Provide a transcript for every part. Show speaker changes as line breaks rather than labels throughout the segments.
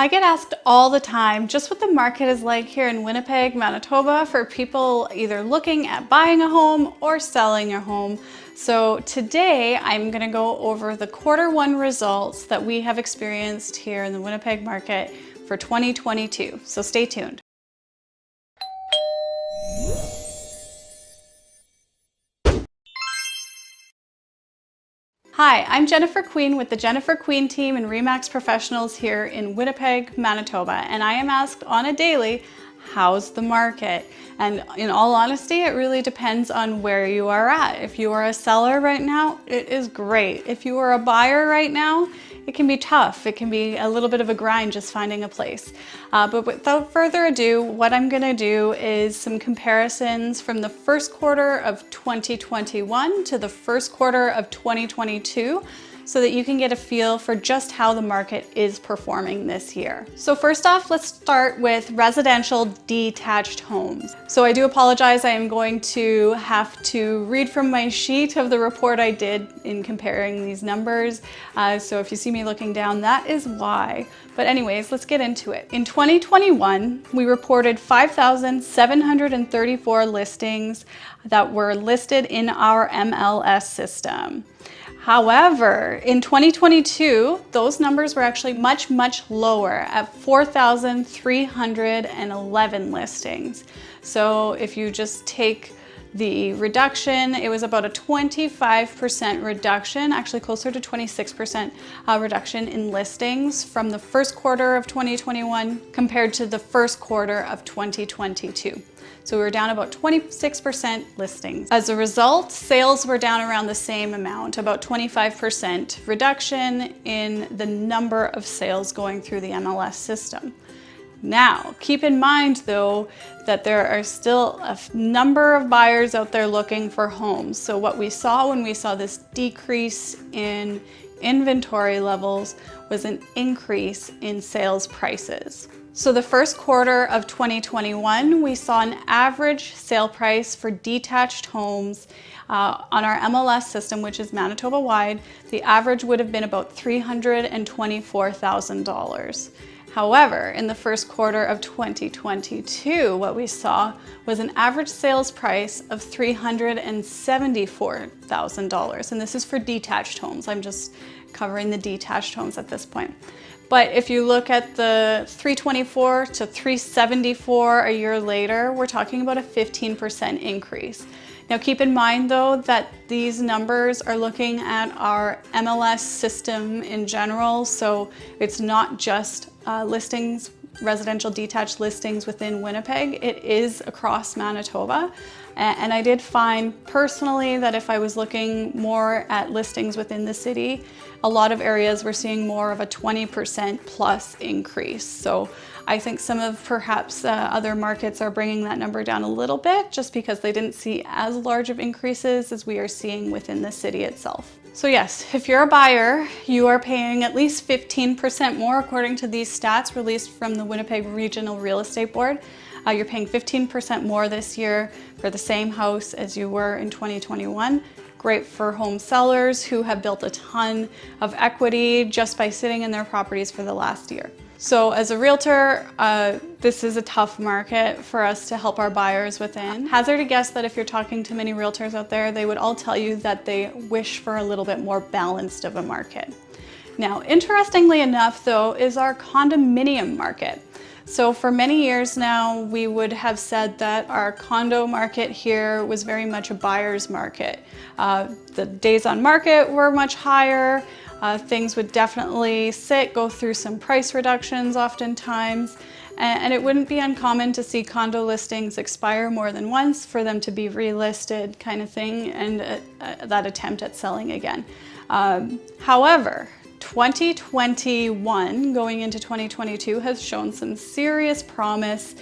I get asked all the time just what the market is like here in Winnipeg, Manitoba for people either looking at buying a home or selling a home. So today I'm going to go over the Q1 results that we have experienced here in the Winnipeg market for 2022. So stay tuned. Hi, I'm Jennifer Queen with the Jennifer Queen team and RE/MAX Professionals here in Winnipeg, Manitoba, and I am asked on a daily, how's the market? And in all honesty, it really depends on where you are at. If you are a seller right now, it is great. If you are a buyer right now, it can be tough. It can be a little bit of a grind just finding a place. But without further ado, what I'm gonna do is some comparisons from the first quarter of 2021 to the first quarter of 2022, so that you can get a feel for just how the market is performing this year. So first off, let's start with residential detached homes. So I do apologize, I am going to have to read from my sheet of the report I did in comparing these numbers. So if you see me looking down, that is why. But anyways, let's get into it. In 2021, we reported 5,734 listings that were listed in our MLS system. However, in 2022, those numbers were actually much lower at 4,311 listings. So if you just take the reduction, it was about a 25% reduction, actually closer to 26% reduction in listings from the first quarter of 2021 compared to the first quarter of 2022. So we were down about 26% listings. As a result, sales were down around the same amount, about 25% reduction in the number of sales going through the MLS system. Now, keep in mind though, that there are still a number of buyers out there looking for homes. So what we saw when we saw this decrease in inventory levels was an increase in sales prices. So the first quarter of 2021, we saw an average sale price for detached homes on our MLS system, which is Manitoba wide. The average would have been about $324,000. However, in the first quarter of 2022, what we saw was an average sales price of $374,000. And this is for detached homes. I'm just covering the detached homes at this point. But if you look at the 324 to 374 a year later, we're talking about a 15% increase. Now keep in mind though that these numbers are looking at our MLS system in general, so it's not just listings, residential detached listings within Winnipeg, it is across Manitoba. And I did find personally that if I was looking more at listings within the city, a lot of areas were seeing more of a 20% plus increase. So I think some of perhaps other markets are bringing that number down a little bit just because they didn't see as large of increases as we are seeing within the city itself. So yes, if you're a buyer, you are paying at least 15% more according to these stats released from the Winnipeg Regional Real Estate Board. You're paying 15% more this year for the same house as you were in 2021. Great for home sellers who have built a ton of equity just by sitting in their properties for the last year. So as a realtor, this is a tough market for us to help our buyers within. Hazard a guess that if you're talking to many realtors out there, they would all tell you that they wish for a little bit more balanced of a market. Now, interestingly enough though, is our condominium market. So for many years now, we would have said that our condo market here was very much a buyer's market. The days on market were much higher. Things would definitely go through some price reductions oftentimes. And it wouldn't be uncommon to see condo listings expire more than once for them to be relisted kind of thing, and that attempt at selling again. However, 2021 going into 2022 has shown some serious promise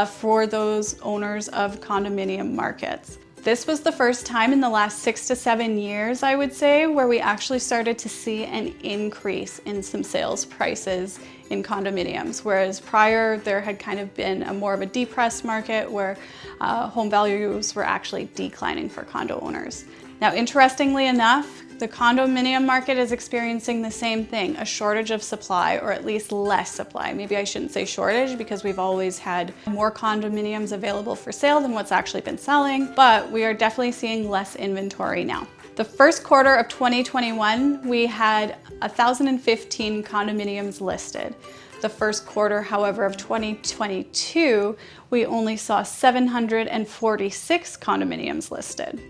for those owners of condominium markets. This was the first time in the last 6 to 7 years, I would say, where we actually started to see an increase in some sales prices in condominiums, whereas prior there had kind of been more of a depressed market where home values were actually declining for condo owners. Now, interestingly enough, the condominium market is experiencing the same thing, a shortage of supply, or at least less supply. Maybe I shouldn't say shortage because we've always had more condominiums available for sale than what's actually been selling, but we are definitely seeing less inventory now. The first quarter of 2021, we had 1,015 condominiums listed. The first quarter, however, of 2022, we only saw 746 condominiums listed.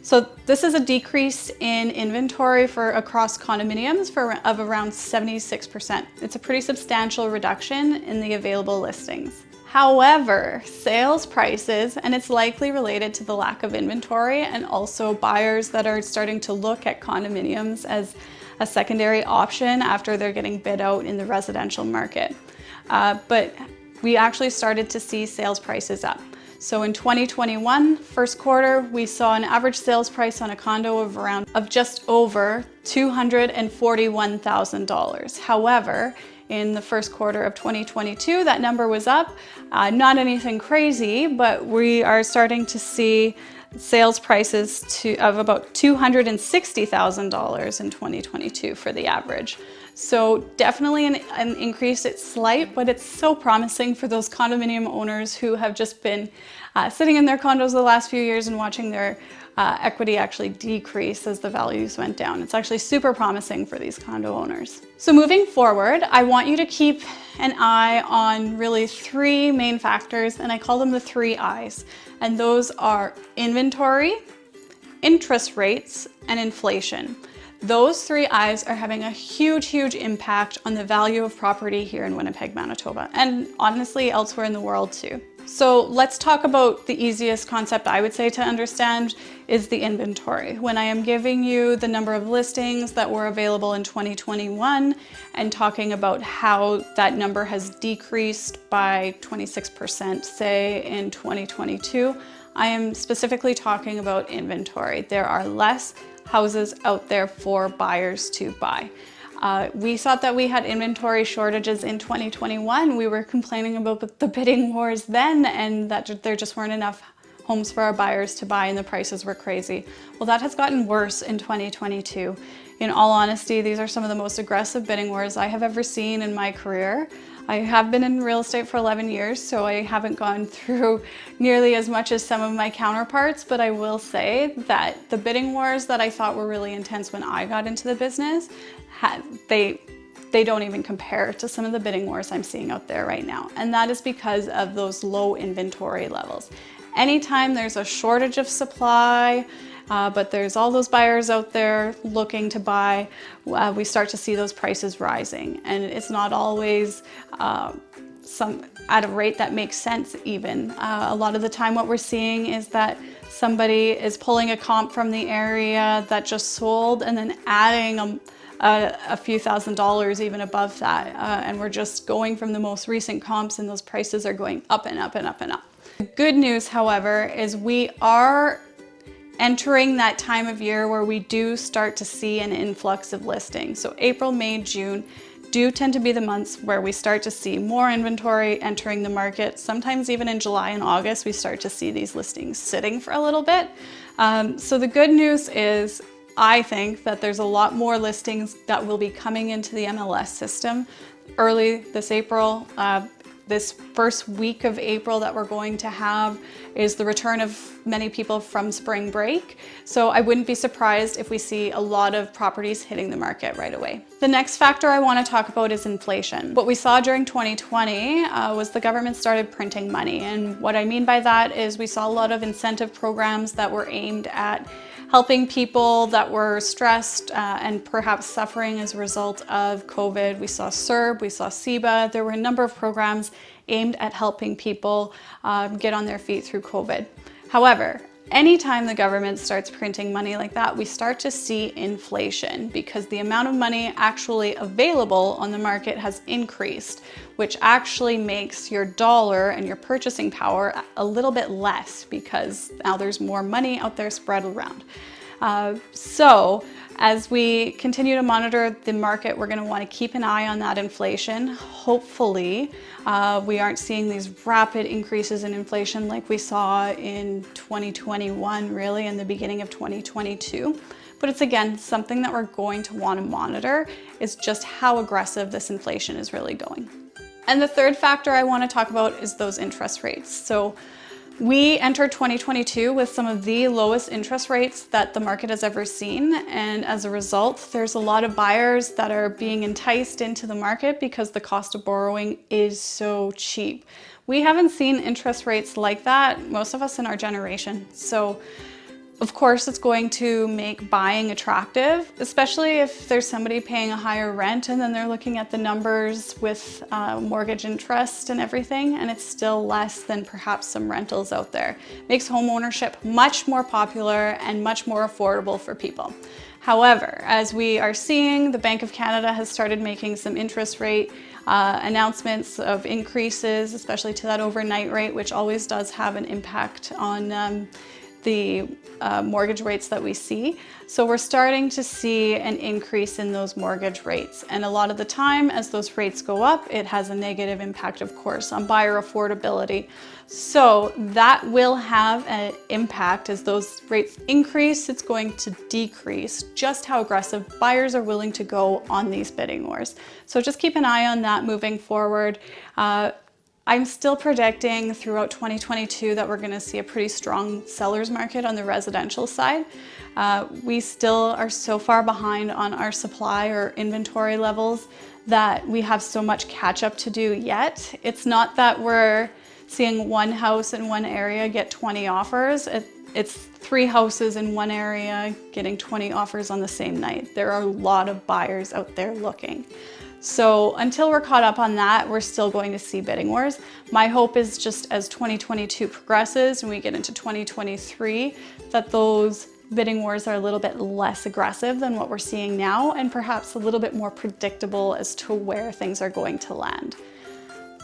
So this is a decrease in inventory across condominiums of around 76%. It's a pretty substantial reduction in the available listings. However, sales prices, and it's likely related to the lack of inventory and also buyers that are starting to look at condominiums as a secondary option after they're getting bid out in the residential market. But we actually started to see sales prices up. So in 2021, first quarter, we saw an average sales price on a condo of just over $241,000. However, in the first quarter of 2022, that number was up. Not anything crazy, but we are starting to see sales prices of about $260,000 in 2022 for the average. So definitely an increase. It's slight, but it's so promising for those condominium owners who have just been sitting in their condos the last few years and watching their equity actually decrease as the values went down. It's actually super promising for these condo owners. So moving forward, I want you to keep an eye on really three main factors, and I call them the 3 I's. And those are inventory, interest rates, and inflation. Those 3 I's are having a huge impact on the value of property here in Winnipeg, Manitoba, and honestly elsewhere in the world too. So let's talk about the easiest concept I would say to understand is the inventory. When I am giving you the number of listings that were available in 2021 and talking about how that number has decreased by 26%, say in 2022, I am specifically talking about inventory. There are less houses out there for buyers to buy. We thought that we had inventory shortages in 2021. We were complaining about the bidding wars then and that there just weren't enough homes for our buyers to buy and the prices were crazy. Well, that has gotten worse in 2022. In all honesty, these are some of the most aggressive bidding wars I have ever seen in my career. I have been in real estate for 11 years, so I haven't gone through nearly as much as some of my counterparts, but I will say that the bidding wars that I thought were really intense when I got into the business, they don't even compare to some of the bidding wars I'm seeing out there right now. And that is because of those low inventory levels. Anytime there's a shortage of supply, but there's all those buyers out there looking to buy, we start to see those prices rising. And it's not always at a rate that makes sense even. A lot of the time what we're seeing is that somebody is pulling a comp from the area that just sold and then adding a few $1,000s even above that. And we're just going from the most recent comps and those prices are going up and up and up and up. The good news, however, is we are entering that time of year where we do start to see an influx of listings. So April, May, June do tend to be the months where we start to see more inventory entering the market. Sometimes even in July and August, we start to see these listings sitting for a little bit. So the good news is I think that there's a lot more listings that will be coming into the MLS system early this April. This first week of April that we're going to have is the return of many people from spring break. So I wouldn't be surprised if we see a lot of properties hitting the market right away. The next factor I want to talk about is inflation. What we saw during 2020 was the government started printing money. And what I mean by that is we saw a lot of incentive programs that were aimed at helping people that were stressed and perhaps suffering as a result of COVID. We saw CERB, we saw CEBA. There were a number of programs aimed at helping people get on their feet through COVID. However, anytime the government starts printing money like that, we start to see inflation because the amount of money actually available on the market has increased, which actually makes your dollar and your purchasing power a little bit less because now there's more money out there spread around. So as we continue to monitor the market, we're going to want to keep an eye on that inflation. Hopefully, we aren't seeing these rapid increases in inflation like we saw in 2021, really, in the beginning of 2022. But it's, again, something that we're going to want to monitor, is just how aggressive this inflation is really going. And the third factor I want to talk about is those interest rates. So we entered 2022 with some of the lowest interest rates that the market has ever seen. And as a result, there's a lot of buyers that are being enticed into the market because the cost of borrowing is so cheap. We haven't seen interest rates like that, most of us in our generation. So of course, it's going to make buying attractive, especially if there's somebody paying a higher rent and then they're looking at the numbers with mortgage interest and everything, and it's still less than perhaps some rentals out there. Makes home ownership much more popular and much more affordable for people. However, as we are seeing, the Bank of Canada has started making some interest rate announcements of increases, especially to that overnight rate, which always does have an impact on the mortgage rates that we see. So we're starting to see an increase in those mortgage rates. And a lot of the time, as those rates go up, it has a negative impact, of course, on buyer affordability. So that will have an impact. As those rates increase, it's going to decrease just how aggressive buyers are willing to go on these bidding wars. So just keep an eye on that moving forward. I'm still predicting throughout 2022 that we're going to see a pretty strong seller's market on the residential side. We still are so far behind on our supply or inventory levels that we have so much catch up to do yet. It's not that we're seeing one house in one area get 20 offers. It's 3 houses in one area getting 20 offers on the same night. There are a lot of buyers out there looking. So until we're caught up on that, we're still going to see bidding wars. My hope is just as 2022 progresses and we get into 2023, that those bidding wars are a little bit less aggressive than what we're seeing now, and perhaps a little bit more predictable as to where things are going to land.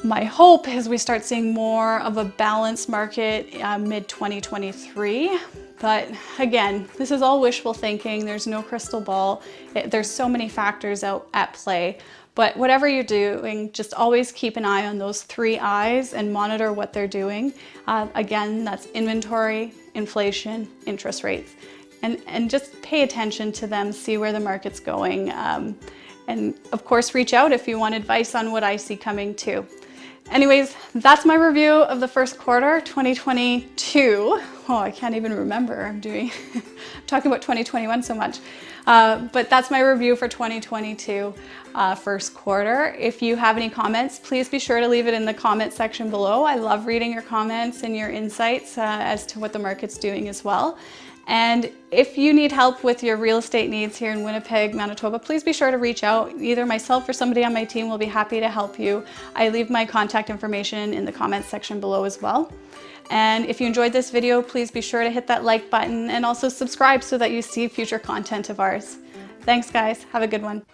My hope is we start seeing more of a balanced market mid-2023. But again, this is all wishful thinking. There's no crystal ball. There's so many factors at play. But whatever you're doing, just always keep an eye on those 3 I's and monitor what they're doing. Again, that's inventory, inflation, interest rates. And just pay attention to them, see where the market's going. And of course, reach out if you want advice on what I see coming too. Anyways, that's my review of the first quarter 2022. Oh, I can't even remember. I'm talking about 2021 so much. But that's my review for 2022 first quarter. If you have any comments, please be sure to leave it in the comment section below. I love reading your comments and your insights as to what the market's doing as well. And if you need help with your real estate needs here in Winnipeg, Manitoba, please be sure to reach out. Either myself or somebody on my team will be happy to help you. I leave my contact information in the comments section below as well. And if you enjoyed this video, please be sure to hit that like button and also subscribe so that you see future content of ours. Thanks, guys. Have a good one.